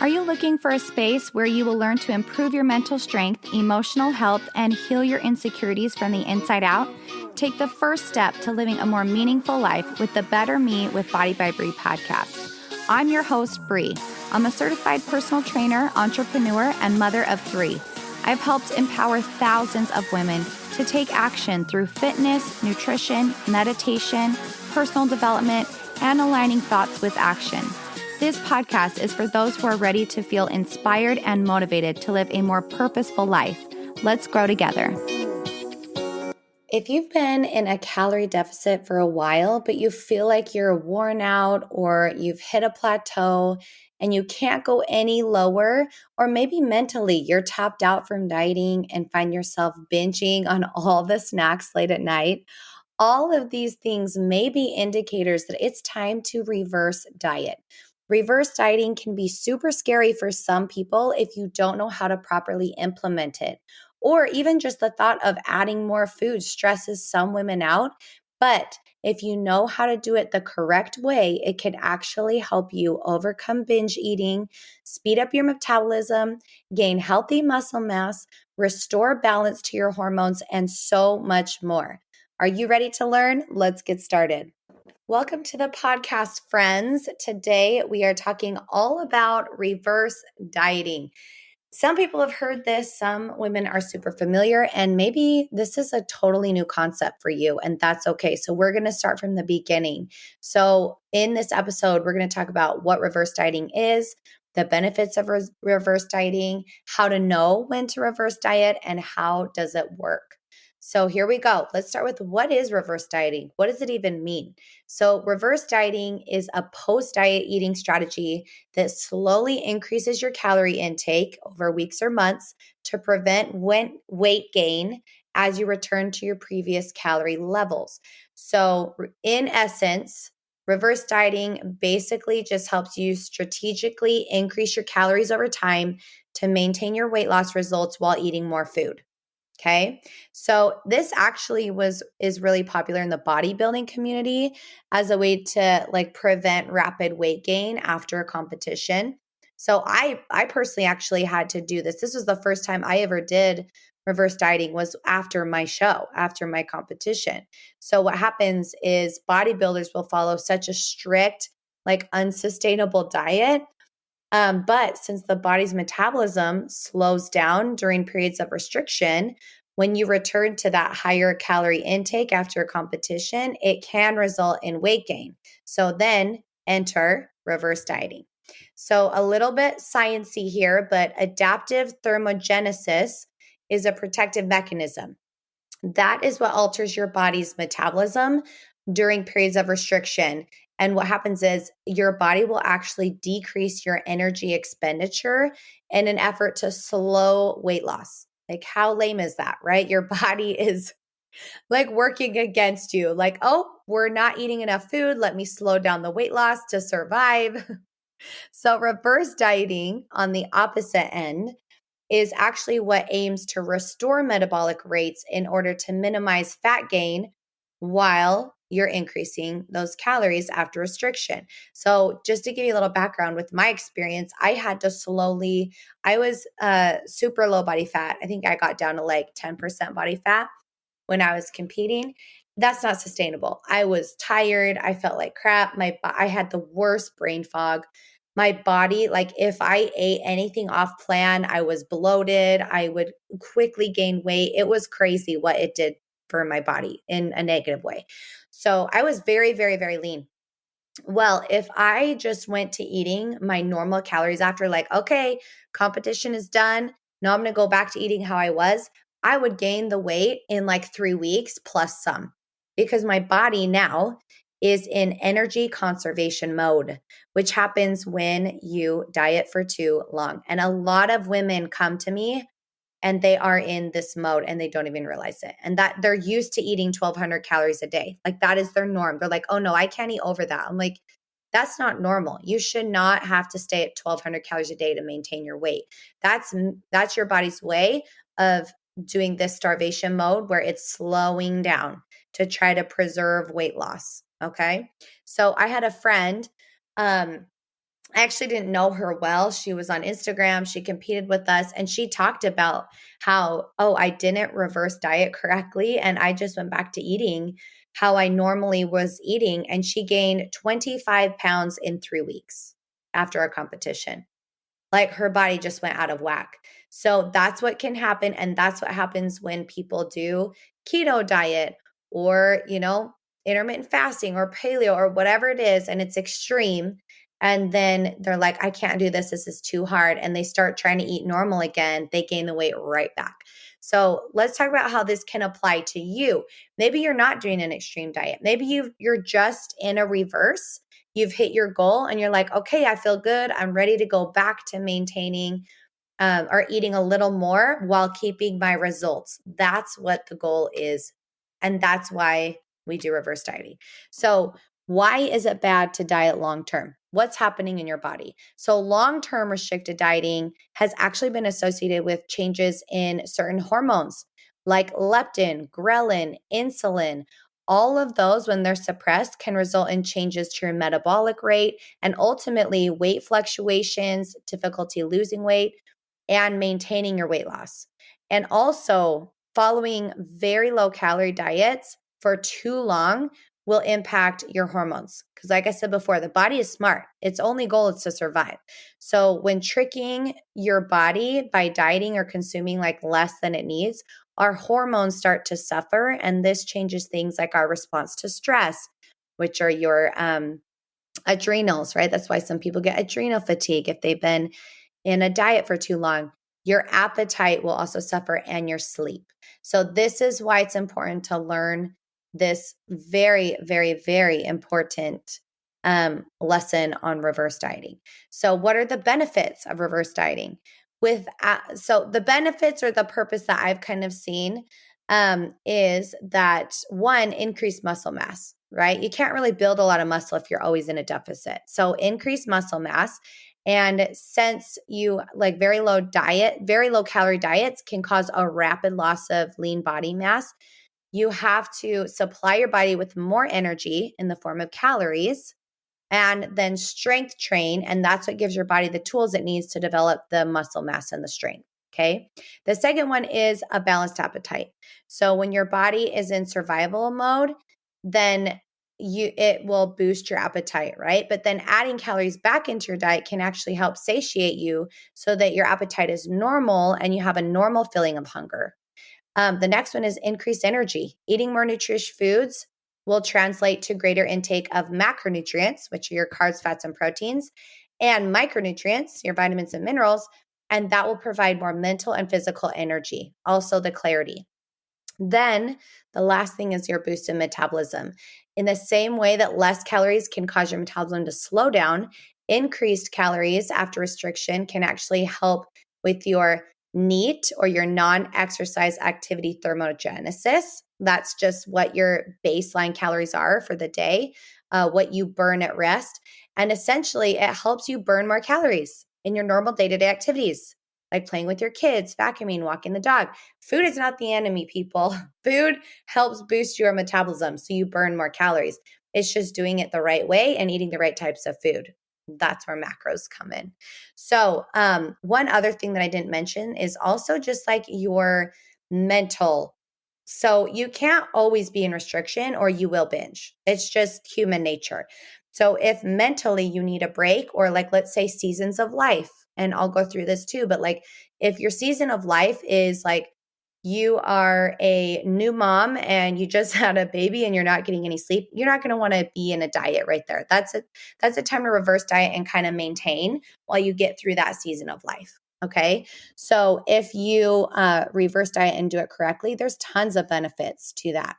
Are you looking for a space where you will learn to improve your mental strength, emotional health, and heal your insecurities from the inside out? Take the first step to living a more meaningful life with the Better Me with Body by Bree podcast. I'm your host, Bree. I'm a certified personal trainer, entrepreneur, and mother of 3. I've helped empower thousands of women to take action through fitness, nutrition, meditation, personal development, and aligning thoughts with action. This podcast is for those who are ready to feel inspired and motivated to live a more purposeful life. Let's grow together. If you've been in a calorie deficit for a while, but you feel like you're worn out or you've hit a plateau and you can't go any lower, or maybe mentally you're tapped out from dieting and find yourself binging on all the snacks late at night, all of these things may be indicators that it's time to reverse diet. Reverse dieting can be super scary for some people if you don't know how to properly implement it. Or even just the thought of adding more food stresses some women out. But if you know how to do it the correct way, it can actually help you overcome binge eating, speed up your metabolism, gain healthy muscle mass, restore balance to your hormones, and so much more. Are you ready to learn? Let's get started. Welcome to the podcast, friends. Today we are talking all about reverse dieting. Some people have heard this, some women are super familiar, and maybe this is a totally new concept for you, and that's okay. So we're going to start from the beginning. So in this episode, we're going to talk about what reverse dieting is, the benefits of reverse dieting, how to know when to reverse diet, and how does it work. So here we go. Let's start with what is reverse dieting? What does it even mean? So reverse dieting is a post-diet eating strategy that slowly increases your calorie intake over weeks or months to prevent weight gain as you return to your previous calorie levels. So in essence, reverse dieting basically just helps you strategically increase your calories over time to maintain your weight loss results while eating more food. Okay. So this actually is really popular in the bodybuilding community as a way to prevent rapid weight gain after a competition. So I personally actually had to do this. This was the first time I ever did reverse dieting was after my show, after my competition. So what happens is bodybuilders will follow such a strict, unsustainable diet. But since the body's metabolism slows down during periods of restriction, when you return to that higher calorie intake after a competition, it can result in weight gain. So then enter reverse dieting. So a little bit sciencey here, but adaptive thermogenesis is a protective mechanism. That is what alters your body's metabolism during periods of restriction. And what happens is your body will actually decrease your energy expenditure in an effort to slow weight loss. How lame is that, right? Your body is working against you. Oh, we're not eating enough food. Let me slow down the weight loss to survive. So reverse dieting on the opposite end is actually what aims to restore metabolic rates in order to minimize fat gain while you're increasing those calories after restriction. So just to give you a little background with my experience, I had to I was super low body fat. I think I got down to 10% body fat when I was competing. That's not sustainable. I was tired. I felt like crap. I had the worst brain fog. My body, if I ate anything off plan, I was bloated. I would quickly gain weight. It was crazy what it did for my body in a negative way. So I was very, very, very lean. Well, if I just went to eating my normal calories after okay, competition is done. Now I'm going to go back to eating how I was. I would gain the weight in 3 weeks plus some because my body now is in energy conservation mode, which happens when you diet for too long. And a lot of women come to me and they are in this mode and they don't even realize it. And that they're used to eating 1,200 calories a day. That is their norm. They're like, oh no, I can't eat over that. I'm like, that's not normal. You should not have to stay at 1,200 calories a day to maintain your weight. That's your body's way of doing this starvation mode where it's slowing down to try to preserve weight loss. Okay. So I had a friend, I actually didn't know her well. She was on Instagram. She competed with us and she talked about how, oh, I didn't reverse diet correctly. And I just went back to eating how I normally was eating. And she gained 25 pounds in 3 weeks after a competition. Like her body just went out of whack. So that's what can happen. And that's what happens when people do keto diet or, intermittent fasting or paleo or whatever it is. And it's extreme. And then they're like, I can't do this. This is too hard. And they start trying to eat normal again. They gain the weight right back. So let's talk about how this can apply to you. Maybe you're not doing an extreme diet. Maybe you're just in a reverse. You've hit your goal and you're like, okay, I feel good. I'm ready to go back to maintaining or eating a little more while keeping my results. That's what the goal is. And that's why we do reverse dieting. So, why is it bad to diet long term? What's happening in your body? So, long term restricted dieting has actually been associated with changes in certain hormones like leptin, ghrelin, insulin. All of those, when they're suppressed, can result in changes to your metabolic rate and ultimately weight fluctuations, difficulty losing weight, and maintaining your weight loss. And also, following very low calorie diets for too long will impact your hormones. Because, like I said before, the body is smart. Its only goal is to survive. So, when tricking your body by dieting or consuming like less than it needs, our hormones start to suffer. And this changes things like our response to stress, which are your adrenals, right? That's why some people get adrenal fatigue if they've been in a diet for too long. Your appetite will also suffer and your sleep. So, this is why it's important to learn this very, very, very important lesson on reverse dieting. So, what are the benefits of reverse dieting? So the benefits or the purpose that I've kind of seen is that one, increased muscle mass, right? You can't really build a lot of muscle if you're always in a deficit. So increased muscle mass. And since you like very low calorie diets can cause a rapid loss of lean body mass, you have to supply your body with more energy in the form of calories and then strength train. And that's what gives your body the tools it needs to develop the muscle mass and the strength. Okay. The second one is a balanced appetite. So when your body is in survival mode, then it will boost your appetite, right? But then adding calories back into your diet can actually help satiate you so that your appetite is normal and you have a normal feeling of hunger. The next one is increased energy. Eating more nutritious foods will translate to greater intake of macronutrients, which are your carbs, fats, and proteins, and micronutrients, your vitamins and minerals, and that will provide more mental and physical energy, also the clarity. Then the last thing is your boost in metabolism. In the same way that less calories can cause your metabolism to slow down, increased calories after restriction can actually help with your NEAT or your non-exercise activity thermogenesis. That's just what your baseline calories are for the day, what you burn at rest. And essentially, it helps you burn more calories in your normal day-to-day activities, like playing with your kids, vacuuming, walking the dog. Food is not the enemy, people. Food helps boost your metabolism so you burn more calories. It's just doing it the right way and eating the right types of food. That's where macros come in. So, one other thing that I didn't mention is also just like your mental. So, you can't always be in restriction or you will binge. It's just human nature. So, if mentally you need a break, or like let's say seasons of life, and I'll go through this too, but like if your season of life is like you are a new mom and you just had a baby and you're not getting any sleep, you're not going to want to be in a diet right there. That's a time to reverse diet and kind of maintain while you get through that season of life. Okay. So if you reverse diet and do it correctly, there's tons of benefits to that.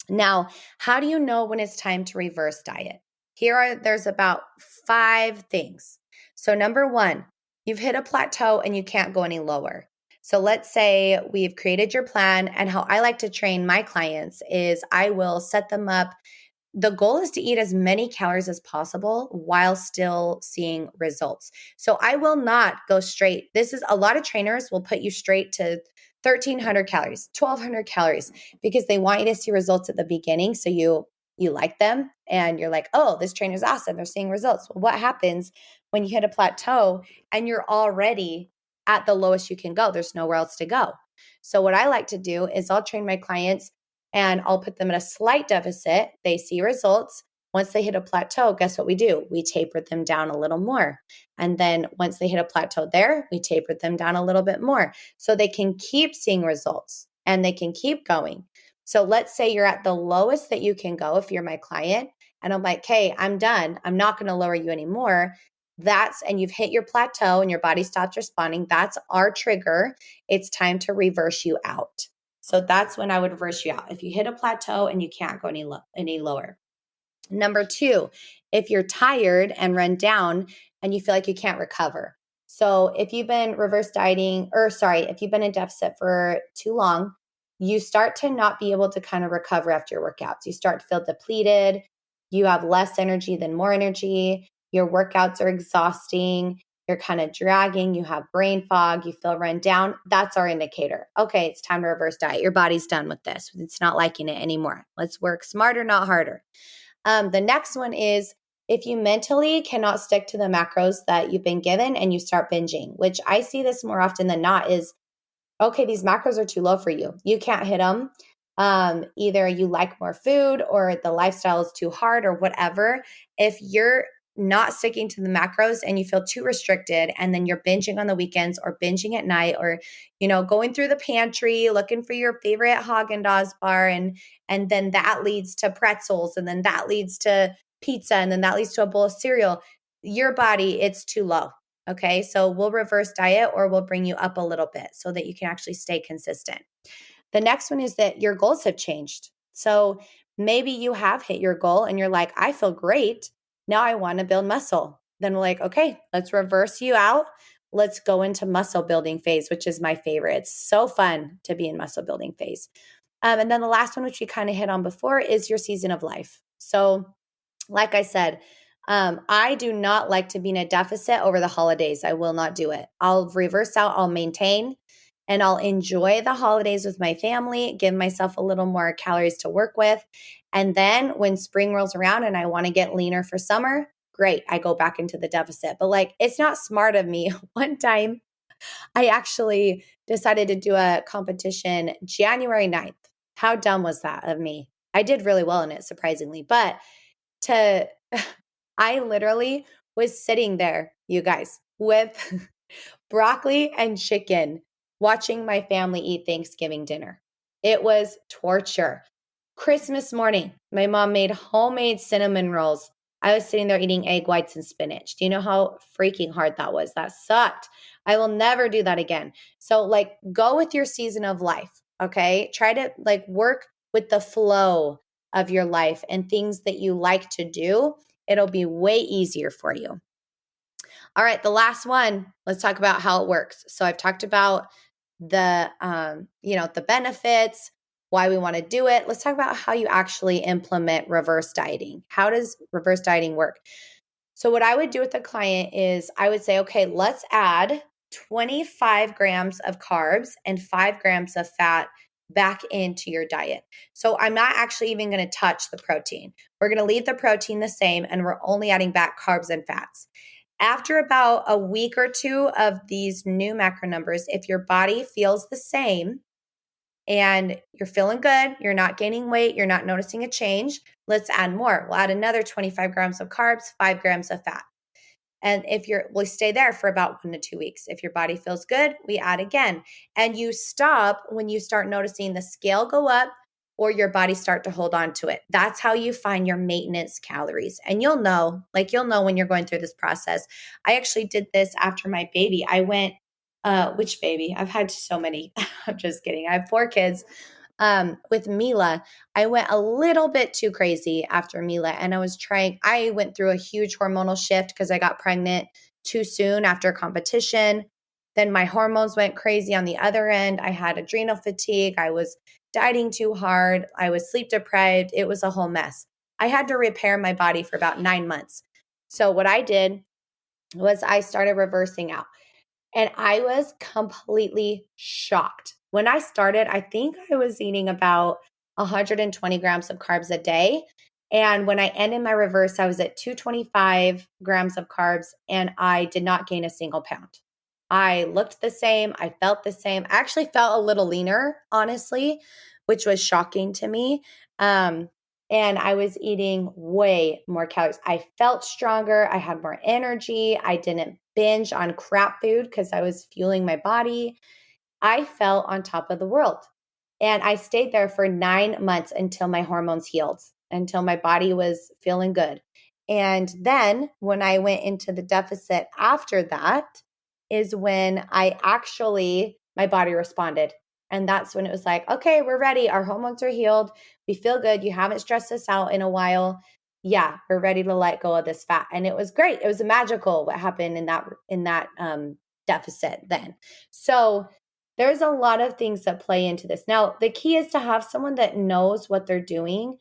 Now, how do you know when it's time to reverse diet? There's about 5 things. So number 1, you've hit a plateau and you can't go any lower. So let's say we've created your plan, and how I like to train my clients is I will set them up. The goal is to eat as many calories as possible while still seeing results. So I will not go straight. This is a lot of trainers will put you straight to 1,300 calories, 1,200 calories, because they want you to see results at the beginning. So you like them and you're like, oh, this trainer's awesome. They're seeing results. Well, what happens when you hit a plateau and you're already at the lowest you can go. There's nowhere else to go. So what I like to do is I'll train my clients and I'll put them at a slight deficit. They see results. Once they hit a plateau, guess what we do? We taper them down a little more. And then once they hit a plateau there, we taper them down a little bit more so they can keep seeing results and they can keep going. So let's say you're at the lowest that you can go if you're my client, and I'm like, hey, I'm done. I'm not going to lower you anymore. And you've hit your plateau and your body stops responding. That's our trigger. It's time to reverse you out. So that's when I would reverse you out. If you hit a plateau and you can't go any lower. Number 2, if you're tired and run down and you feel like you can't recover. So if you've been if you've been in deficit for too long, you start to not be able to kind of recover after your workouts. You start to feel depleted. You have less energy than more energy. Your workouts are exhausting. You're kind of dragging. You have brain fog. You feel run down. That's our indicator. Okay, it's time to reverse diet. Your body's done with this. It's not liking it anymore. Let's work smarter, not harder. The next one is if you mentally cannot stick to the macros that you've been given and you start binging, which I see this more often than not is, okay, these macros are too low for you. You can't hit them. Either you like more food or the lifestyle is too hard or whatever. If you're not sticking to the macros and you feel too restricted and then you're binging on the weekends or binging at night or, going through the pantry, looking for your favorite Haagen-Dazs bar and then that leads to pretzels and then that leads to pizza and then that leads to a bowl of cereal, your body, it's too low. Okay. So we'll reverse diet or we'll bring you up a little bit so that you can actually stay consistent. The next one is that your goals have changed. So maybe you have hit your goal and you're like, I feel great. Now I want to build muscle. Then we're like, okay, let's reverse you out. Let's go into muscle building phase, which is my favorite. It's so fun to be in muscle building phase. And then the last one, which we kind of hit on before, is your season of life. So like I said, I do not like to be in a deficit over the holidays. I will not do it. I'll reverse out, I'll maintain, and I'll enjoy the holidays with my family, give myself a little more calories to work with. And then when spring rolls around and I want to get leaner for summer, great, I go back into the deficit. But it's not smart of me. One time, I actually decided to do a competition January 9th. How dumb was that of me? I did really well in it, surprisingly. But I literally was sitting there, you guys, with broccoli and chicken, watching my family eat Thanksgiving dinner. It was torture. Christmas morning, my mom made homemade cinnamon rolls. I was sitting there eating egg whites and spinach. Do you know how freaking hard that was? That sucked. I will never do that again. So go with your season of life, okay? Try to work with the flow of your life and things that you like to do. It'll be way easier for you. All right, the last one, let's talk about how it works. So I've talked about the benefits, why we want to do it. Let's talk about how you actually implement reverse dieting. How does reverse dieting work? So what I would do with a client is I would say, okay, let's add 25 grams of carbs and 5 grams of fat back into your diet. So I'm not actually even going to touch the protein. We're going to leave the protein the same and we're only adding back carbs and fats. After about a week or two of these new macro numbers, if your body feels the same and you're feeling good, you're not gaining weight, you're not noticing a change, let's add more. We'll add another 25 grams of carbs, 5 grams of fat. And we stay there for about 1 to 2 weeks. If your body feels good, we add again. And you stop when you start noticing the scale go up or your body start to hold on to it. That's how you find your maintenance calories. And you'll know when you're going through this process. I actually did this after my baby. I went, which baby? I've had so many. I'm just kidding. I have 4 kids. With Mila, I went a little bit too crazy after Mila and I went through a huge hormonal shift because I got pregnant too soon after competition. Then my hormones went crazy on the other end. I had adrenal fatigue. I was dieting too hard. I was sleep deprived. It was a whole mess. I had to repair my body for about 9 months. So what I did was I started reversing out. And I was completely shocked. When I started, I think I was eating about 120 grams of carbs a day. And when I ended my reverse, I was at 225 grams of carbs and I did not gain a single pound. I looked the same. I felt the same. I actually felt a little leaner, honestly, which was shocking to me. And I was eating way more calories. I felt stronger. I had more energy. I didn't binge on crap food because I was fueling my body. I felt on top of the world. And I stayed there for 9 months until my hormones healed, until my body was feeling good. And then when I went into the deficit after that, is when my body responded. And that's when it was like, okay, we're ready. Our hormones are healed. We feel good. You haven't stressed us out in a while. Yeah, we're ready to let go of this fat. And it was great. It was magical what happened in that deficit then. So there's a lot of things that play into this. Now, the key is to have someone that knows what they're doing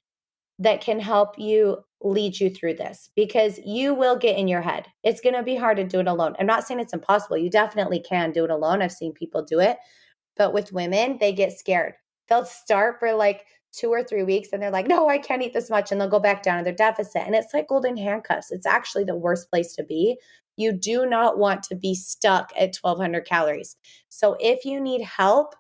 that can help you lead you through this, because you will get in your head. It's going to be hard to do it alone. I'm not saying it's impossible. You definitely can do it alone. I've seen people do it. But with women, they get scared. They'll start for like 2 or 3 weeks and they're like, no, I can't eat this much. And they'll go back down to their deficit. And it's like golden handcuffs. It's actually the worst place to be. You do not want to be stuck at 1,200 calories. So if you need help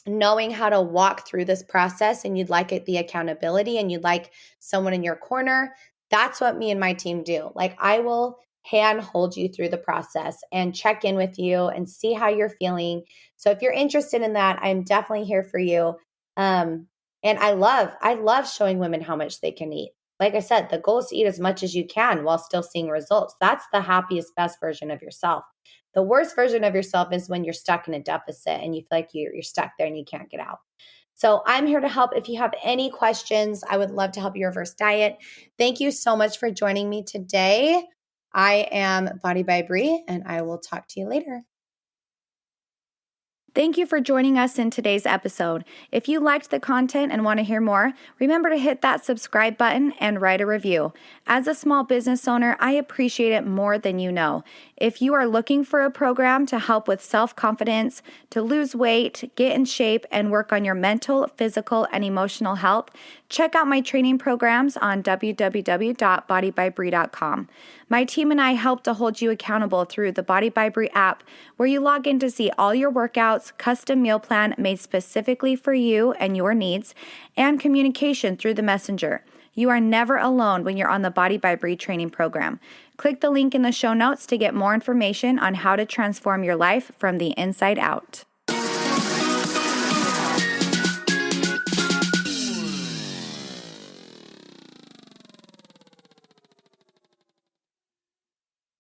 knowing how to walk through this process and you'd like the accountability and you'd like someone in your corner, that's what me and my team do. Like, I will hand hold you through the process and check in with you and see how you're feeling. So if you're interested in that, I'm definitely here for you. And I love showing women how much they can eat. Like I said, the goal is to eat as much as you can while still seeing results. That's the happiest, best version of yourself. The worst version of yourself is when you're stuck in a deficit and you feel like you're stuck there and you can't get out. So I'm here to help. If you have any questions, I would love to help you reverse diet. Thank you so much for joining me today. I am Body by Bree, and I will talk to you later. Thank you for joining us in today's episode. If you liked the content and want to hear more, remember to hit that subscribe button and write a review. As a small business owner, I appreciate it more than you know. If you are looking for a program to help with self-confidence, to lose weight, get in shape, and work on your mental, physical, and emotional health, check out my training programs on www.bodybybree.com. My team and I help to hold you accountable through the Body by Bree app, where you log in to see all your workouts, custom meal plan made specifically for you and your needs, and communication through the messenger. You are never alone when you're on the Body by Bree training program. Click the link in the show notes to get more information on how to transform your life from the inside out.